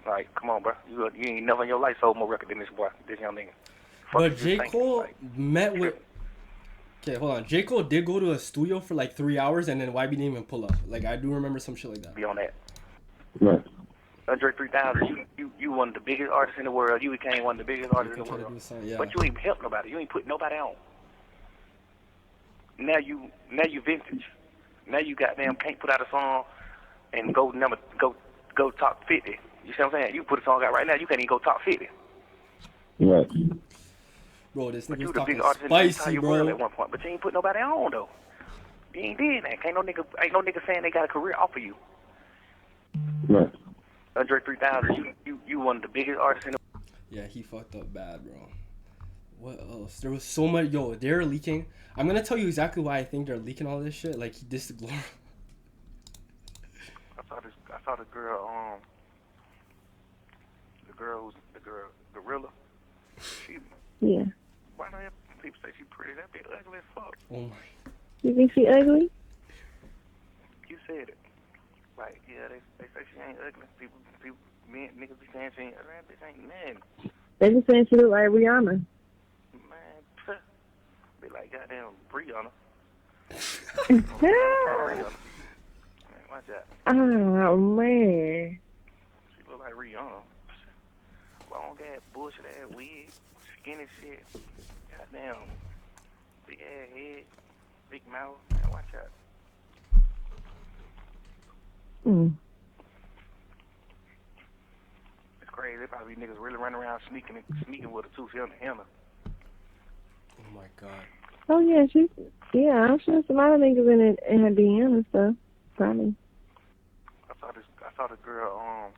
Like, come on, bro. You ain't never in your life sold more record than this boy, this young nigga. But J. Cole met with. Okay, hold on. J. Cole did go to a studio for like 3 hours, and then YB didn't even pull up. Like, I do remember some shit like that. Be on that. Right. Andre 3000, you one of the biggest artists in the world. You became one of the biggest artists in the world. Yeah. But you ain't help nobody. You ain't put nobody on. Now you vintage. Now you goddamn can't put out a song and go top 50. You see what I'm saying? You put a song out right now, you can't even go top 50. Right. Bro, this But nigga's you the talking big artist in the spicy, entire world bro. at one point, but you ain't put nobody on though. You ain't did that. Ain't no nigga saying they got a career off of you. Right. Andre 3000, you one of the biggest artists in the Yeah, he fucked up bad, bro. What else? There was so much. Yo, they're leaking. I'm gonna tell you exactly why I think they're leaking all this shit. Like, he dissed the Glory. I saw the girl, the girl, Gorilla. She, Yeah. why do people say she pretty? That bitch ugly as fuck. Oh my. You think she ugly? You said it. Like, yeah, they say she ain't ugly. People, niggas be saying she ain't ugly. That bitch ain't nothing. They be saying she look like Rihanna. Man, be like goddamn Brianna. Man, watch that. Oh, man. She look like Rihanna. Long ass bullshit ass wig, skinny shit. Goddamn big ass head, big mouth. Man, watch that. It's crazy. There probably niggas really running around sneaking with her too. She on the hammer. Oh my god. Oh, yeah, I'm sure there's a lot of niggas in her DM and stuff. Probably. I saw the girl,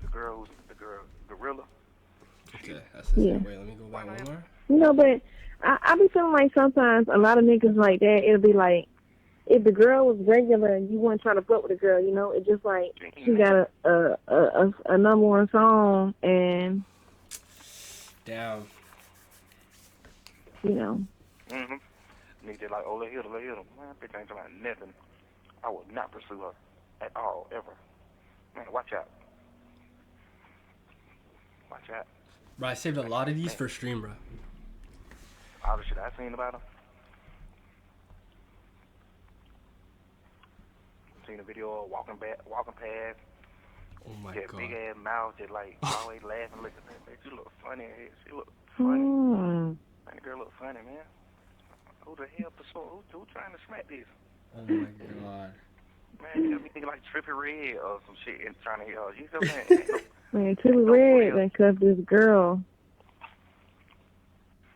the girl, Gorilla. Okay, that's the Yeah. same. Wait, let me go back one more. You know, but I be feeling like sometimes a lot of niggas like that, it'll be like, if the girl was regular and you weren't trying to fuck with the girl, you know, it's just like she got a number one song and Damn. you know. Niggas just like, oh, let hit her. Man, bitch ain't talking about nothing. I would not pursue her at all, ever. Man, watch out. Watch out. Bro, I saved a lot of these for stream, bro. All the shit I seen about her. Seen a video of walking past. Oh my that god. big ass mouth, just like always laughing, looking at that bitch. You look funny. She look funny. Man, the girl look funny, man. Who the hell who trying to smack this? Oh my god. Man, you thinking like Trippie Redd or some shit and trying to hit her. You know what I'm saying? Man, Trippie Redd done cuffed this girl.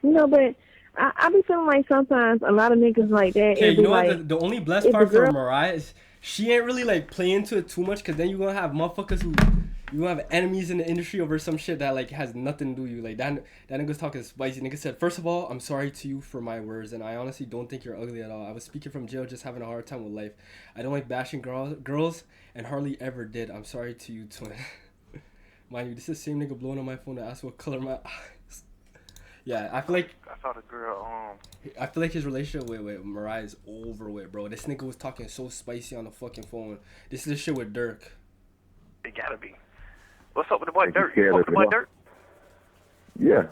You know, but I be feeling like sometimes a lot of niggas like that. Okay, you know like, what? The only blessed part for Mariah is she ain't really like play into it too much, because then you're gonna have motherfuckers who you gonna have enemies in the industry over some shit that like has nothing to do with you. Like that nigga's talking spicy. Nigga said, first of all, I'm sorry to you for my words, and I honestly don't think you're ugly at all. I was speaking from jail, just having a hard time with life. I don't like bashing girls and hardly ever did. I'm sorry to you, twin. Mind you, this is the same nigga blowing on my phone to ask what color my eyes. Yeah, I feel like I saw the girl. I feel like his relationship with Mariah is over with, bro. This nigga was talking so spicy on the fucking phone. This is the shit with Dirk. It gotta be. What's up with the boy Dirk? You fuck with the boy Dirk? Yeah.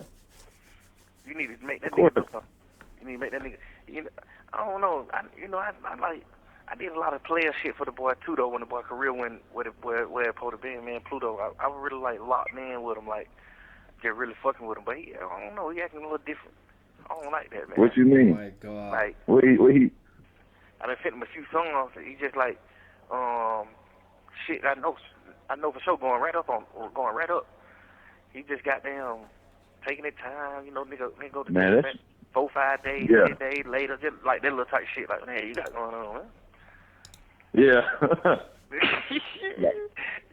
You need to make that nigga do something. You need to make that nigga. You know, I don't know. I did a lot of player shit for the boy too, though. When the boy career went where it supposed to be, man, Pluto. I was really like locked in with him, like just really fucking with him. But I don't know. He acting a little different. I don't like that, man. What you mean? Oh my god. Like what he? I done sent him a few songs. He just like shit. I know for sure going right up. He just got down taking his time. You know, nigga go to man, 4-5 days, 10 days later, just like that little type shit. Like, man, you got going on, man. Yeah.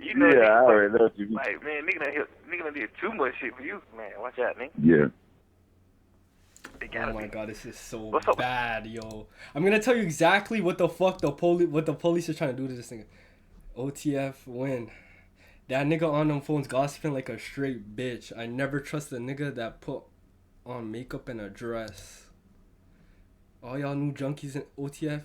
You know, yeah, I already know what you mean. Like, man, nigga done did too much shit for you, man. Watch out, nigga. Yeah. Oh my god, this is so bad, yo. I'm gonna tell you exactly what the fuck the police are trying to do to this nigga. OTF win. That nigga on them phones gossiping like a straight bitch. I never trust a nigga that put on makeup and a dress. All y'all new junkies in OTF,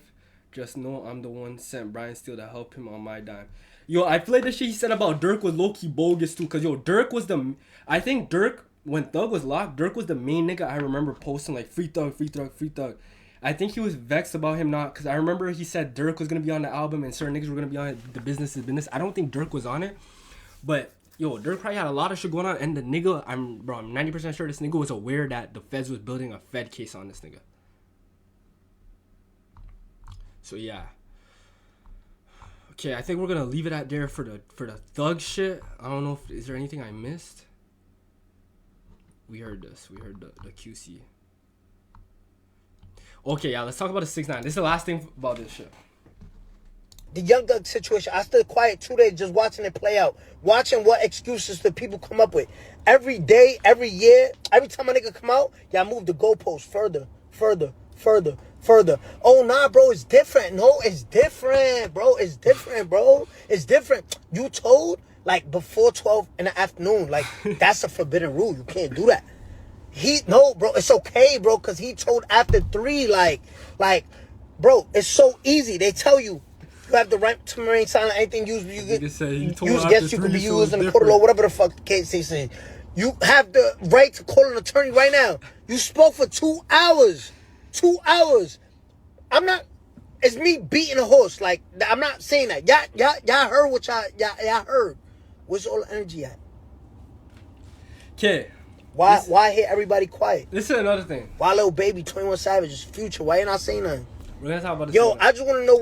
just know I'm the one sent Brian Steele to help him on my dime. Yo, I feel like the shit he said about Dirk was low-key bogus too, cause yo, Dirk was I think Dirk when Thug was locked, Dirk was the main nigga I remember posting like free Thug, free Thug, free Thug. I think he was vexed about him not, because I remember he said Dirk was gonna be on the album and certain niggas were gonna be on it. The Business is Business. I don't think Dirk was on it, but yo, Dirk probably had a lot of shit going on, and the nigga, I'm 90% sure this nigga was aware that the feds was building a Fed case on this nigga. So yeah. Okay, I think we're gonna leave it at there for the Thug shit. I don't know if is there anything I missed. We heard this. We heard the QC. Okay, yeah, let's talk about the 6ix9ine. This is the last thing about this shit. The Young Thug situation, I stood quiet 2 days just watching it play out. Watching what excuses the people come up with. Every day, every year, every time a nigga come out, y'all move the goalposts further, further, further, further. Oh, nah, bro, it's different. No, it's different, bro. It's different, bro. It's different. You told, like, before 12 in the afternoon. Like, that's a forbidden rule. You can't do that. No, bro, it's okay, bro, because he told after 3, like, bro, it's so easy. They tell you have the right to remain silent. Anything used, you get used against you could be used in the court of law, whatever the fuck the case they say. You have the right to call an attorney right now. You spoke for 2 hours. 2 hours. It's me beating a horse. Like, I'm not saying that. Y'all heard what y'all heard. Where's all the energy at? Okay. Why hear everybody quiet? This is another thing. Why Lil Baby, 21 Savage, Future? Why you not saying nothing? We're gonna talk about this. Yo, I just want to know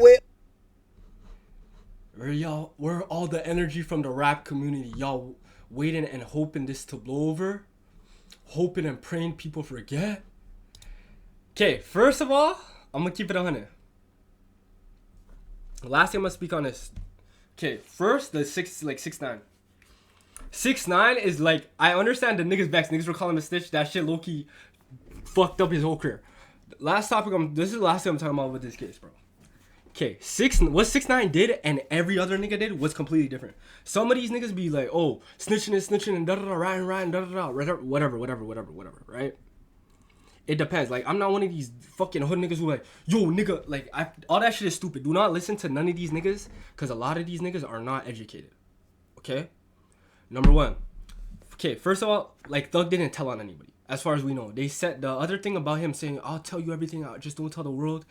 where all the energy from the rap community? Y'all waiting and hoping this to blow over? Hoping and praying people forget? Okay, first of all, I'm gonna keep it 100. Last thing I'm gonna speak on this. Okay, first, the 6ix9ine. 6ix9ine is like, I understand the niggas vexed. Niggas were calling him a snitch. That shit low-key fucked up his whole career. Last topic, this is the last thing I'm talking about with this case, bro. Okay, what 6ix9ine did and every other nigga did was completely different. Some of these niggas be like, oh, snitching and da-da-da, riding, da-da-da, whatever, right? It depends. Like, I'm not one of these fucking hood niggas who like, yo, nigga, like, all that shit is stupid. Do not listen to none of these niggas, because a lot of these niggas are not educated. Okay? Number one. Okay, first of all, like, Thug didn't tell on anybody, as far as we know. They said the other thing about him saying, I'll tell you everything, just don't tell the world.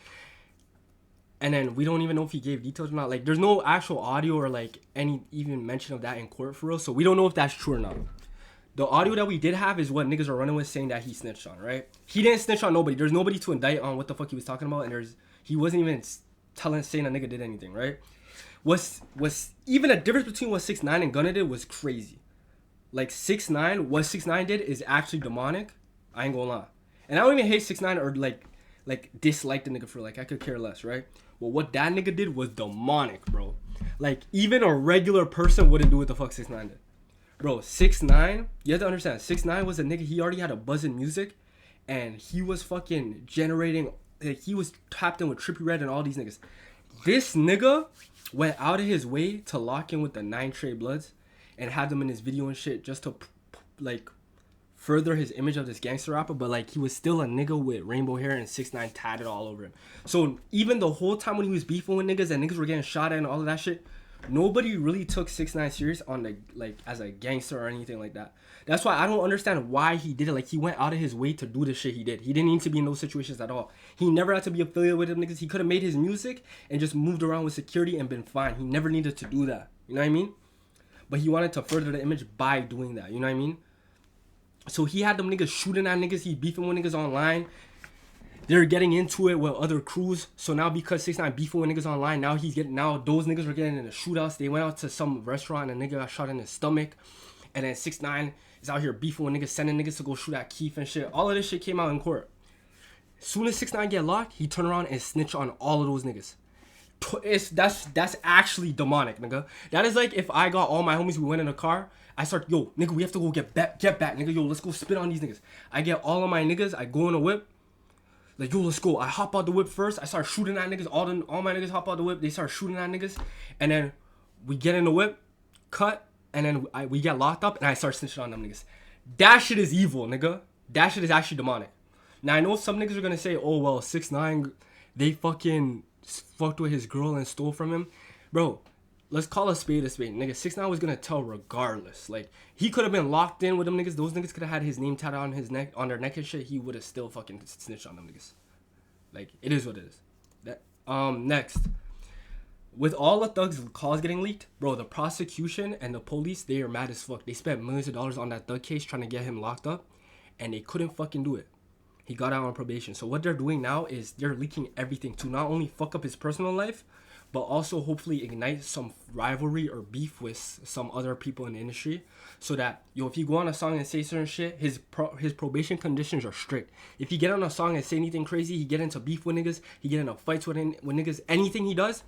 And then we don't even know if he gave details or not. Like, there's no actual audio or, like, any even mention of that in court for real. So we don't know if that's true or not. The audio that we did have is what niggas are running with, saying that he snitched on, right? He didn't snitch on nobody. There's nobody to indict on what the fuck he was talking about. And he wasn't even saying a nigga did anything, right? Was even a difference between what 6ix9ine and Gunna did was crazy. Like, 6ix9ine, what 6ix9ine did is actually demonic. I ain't gonna lie. And I don't even hate 6ix9ine or like dislike the nigga for, like, I could care less, right? Well, what that nigga did was demonic, bro. Like, even a regular person wouldn't do what the fuck 6ix9ine did. Bro, 6ix9ine, you have to understand, 6ix9ine was a nigga, he already had a buzz in music, and he was fucking generating, like, he was tapped in with Trippie Redd and all these niggas. This nigga went out of his way to lock in with the 9 Trey Bloods and had them in his video and shit just to, like, further his image of this gangster rapper, but, like, he was still a nigga with rainbow hair and 6ix9ine tatted all over him. So even the whole time when he was beefing with niggas and niggas were getting shot at and all of that shit, nobody really took 6ix9ine serious on the, like, as a gangster or anything like that. That's why I don't understand why he did it. Like, he went out of his way to do the shit he did. He didn't need to be in those situations at all. He never had to be affiliated with them niggas. He could have made his music and just moved around with security and been fine. He never needed to do that. You know what I mean? But he wanted to further the image by doing that. You know what I mean? So he had them niggas shooting at niggas. He beefing with niggas online. They're getting into it with other crews. So now because 6ix9ine beefing with niggas online, now those niggas are getting in the shootouts. They went out to some restaurant and a nigga got shot in his stomach. And then 6ix9ine is out here beefing with niggas, sending niggas to go shoot at Keith and shit. All of this shit came out in court. As soon as 6ix9ine get locked, he turn around and snitch on all of those niggas. That's actually demonic, nigga. That is like if I got all my homies, we went in a car, I start, yo, nigga, we have to go get back, nigga. Yo, let's go spit on these niggas. I get all of my niggas, I go in a whip. Like, yo, let's go. I hop out the whip first. I start shooting at niggas. All my niggas hop out the whip. They start shooting at niggas. And then we get in the whip, cut, and then we get locked up, and I start snitching on them niggas. That shit is evil, nigga. That shit is actually demonic. Now, I know some niggas are going to say, oh, well, 6ix9ine, they fucking fucked with his girl and stole from him. Bro, let's call a spade, nigga. 6ix9ine was gonna tell regardless. Like, he could have been locked in with them niggas. Those niggas could have had his name tatted on his neck, on their neck and shit. He would have still fucking snitched on them niggas. Like, it is what it is. That next, with all the Thug's calls getting leaked, bro, the prosecution and the police, they are mad as fuck. They spent millions of dollars on that Thug case trying to get him locked up, and they couldn't fucking do it. He got out on probation. So what they're doing now is they're leaking everything to not only fuck up his personal life, but also hopefully ignite some rivalry or beef with some other people in the industry, so that, yo, if you go on a song and say certain shit, his probation conditions are strict. If you get on a song and say anything crazy, he get into beef with niggas, he get into fights with niggas, anything he does,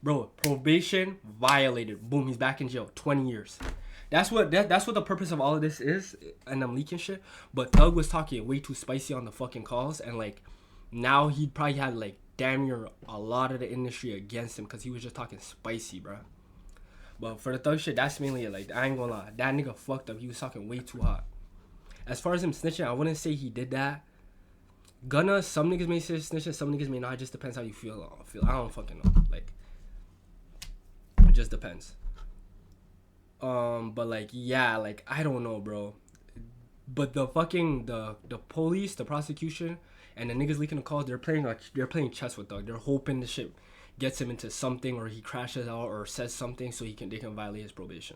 bro, probation violated. Boom, he's back in jail. 20 years. That's what the purpose of all of this is, and I'm leaking shit. But Thug was talking way too spicy on the fucking calls, and like, now he probably had like damn near a lot of the industry against him because he was just talking spicy, bro. But for the Thug shit, that's mainly it. Like, I ain't gonna lie, that nigga fucked up. He was talking way too hot. As far as him snitching, I wouldn't say he did that. Gunna, some niggas may say snitching, some niggas may not. It just depends how you feel. I don't fucking know. Like, it just depends. But like, yeah, like, I don't know, bro. But the fucking the police, the prosecution, and the niggas leaking the calls, they're playing chess with Thug. They're hoping the shit gets him into something, or he crashes out or says something so they can violate his probation.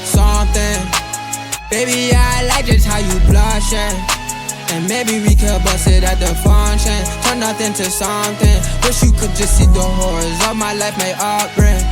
Something, baby, I like just how you blushing. And maybe we could bust it at the function. Turn nothing to something. Wish you could just see the horrors of my life may upbring.